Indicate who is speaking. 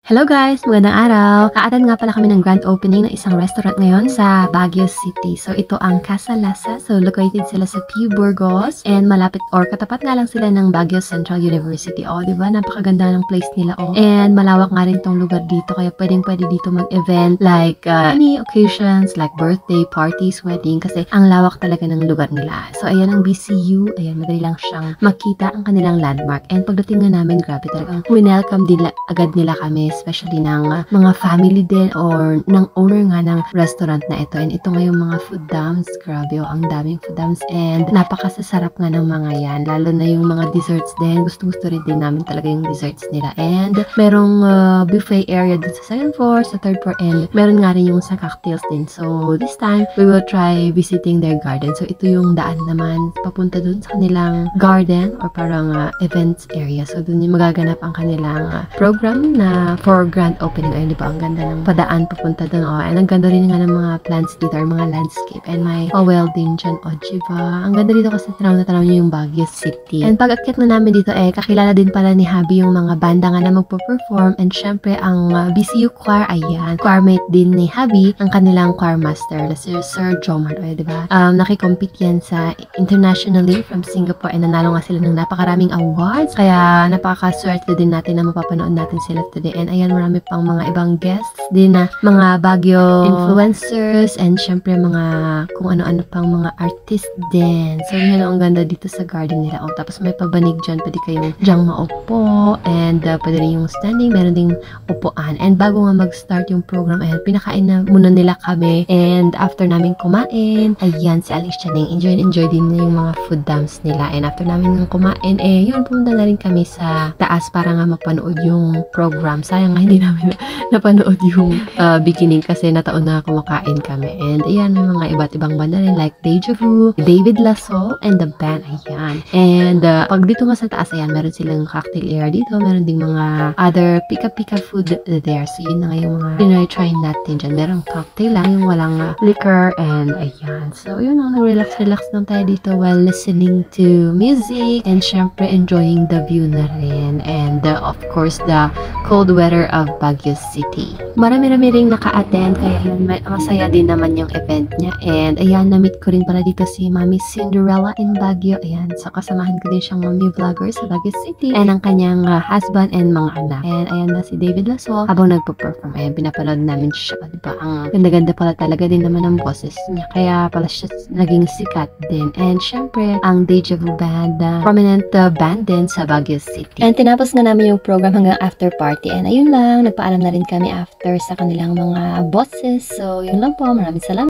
Speaker 1: Hello guys! Magandang araw! Ka-attend nga pala kami ng grand opening ng isang restaurant ngayon sa Baguio City. So ito ang Casa Lasa. So located sila sa P. Burgos and malapit or katapat nga lang sila ng Baguio Central University. O, diba? Napakaganda ng place nila. O. And malawak nga rin tong lugar dito kaya pwede dito mag-event like any occasions like birthday, parties, wedding kasi ang lawak talaga ng lugar nila. So ayan ang BCU. Ayan, madali lang siyang makita ang kanilang landmark. And pagdating nga namin, grabe talagang winelcome din agad nila kami, especially ng mga family din or ng owner nga ng restaurant na ito. And ito nga yung mga food dumps. Grabe, ang daming food dumps and napakasasarap nga ng mga yan. Lalo na yung mga desserts din. Gusto rin din namin talaga yung desserts nila. And merong buffet area din sa second floor, sa third floor, and meron nga rin yung sa cocktails din. So this time, we will try visiting their garden. So ito yung daan naman papunta dun sa kanilang garden or parang events area. So dun yung magaganap ang kanilang program na for grand opening. Ayun, diba? Ang ganda ng padaan papunta dun. Oh, and ang ganda rin nga ng mga plants dito or mga landscape. And may welding dyan. O, diba? Ang ganda dito kasi tanaw na tanaw nyo yung Baguio City. And pag akyat na namin dito, kakilala din pala ni Habi yung mga banda nga na magpo-perform. And syempre, ang BCU choir, ayan. Choirmate din ni Habi, ang kanilang choir master, si Sir Jomar. O, diba? Nakikompete yan sa internationally from Singapore and nanalo nga sila ng napakaraming awards. Kaya napakaswerte din natin na mapapanood natin sila today. And ayan, marami pang mga ibang guests din na mga Baguio influencers and syempre mga kung ano-ano pang mga artist din. So yun ang ganda dito sa garden nila. Oh, tapos may pabanig dyan, pwede kayong dyang maupo and pwede rin yung standing, meron ding upuan. And bago nga mag-start yung program, ayan, pinakain na muna nila kami and after namin kumain, ayan, si Alicia ding enjoy din yung mga food dumps nila. And after namin kumain, yun, pumunta na rin kami sa taas para nga mapanood yung program. Sayang nga hindi namin napanood yung beginning kasi nataon na kumakain kami. And ayan, may mga iba't ibang banda rin like Deja Vu, David Lasso, and the band. Ayan. And pag dito nga sa taas, ayan, meron silang cocktail area dito. Meron ding mga other pika-pika food there. So yun na nga yung mga try natin dyan. Merong cocktail lang, yung walang liquor. And ayan. So yun, relax lang tayo dito while listening to music and syempre enjoying the view na rin. And of course, the cold weather of Baguio City. Marami-rami ring naka-attend kaya yun, masaya din naman yung event niya. And ayan, na-meet ko rin pala dito si Mami Cinderella in Baguio. Ayan, so kasamahan ko din siyang mommy vlogger sa Baguio City and ang kanyang husband and mga anak. And ayan na si David Lasso habang nagpo-perform. Ayan, pinapanood namin siya. Diba? Ang ganda-ganda pala talaga din naman ang boses niya. Kaya pala siya naging sikat din. And syempre, ang Deja Vu band, prominent band din sa Baguio City. And tinapos na namin yung program hanggang after party. And ayun lang, nagpaalam na rin kami after sa kanilang mga bosses. So, yun lang po. Maraming salamat.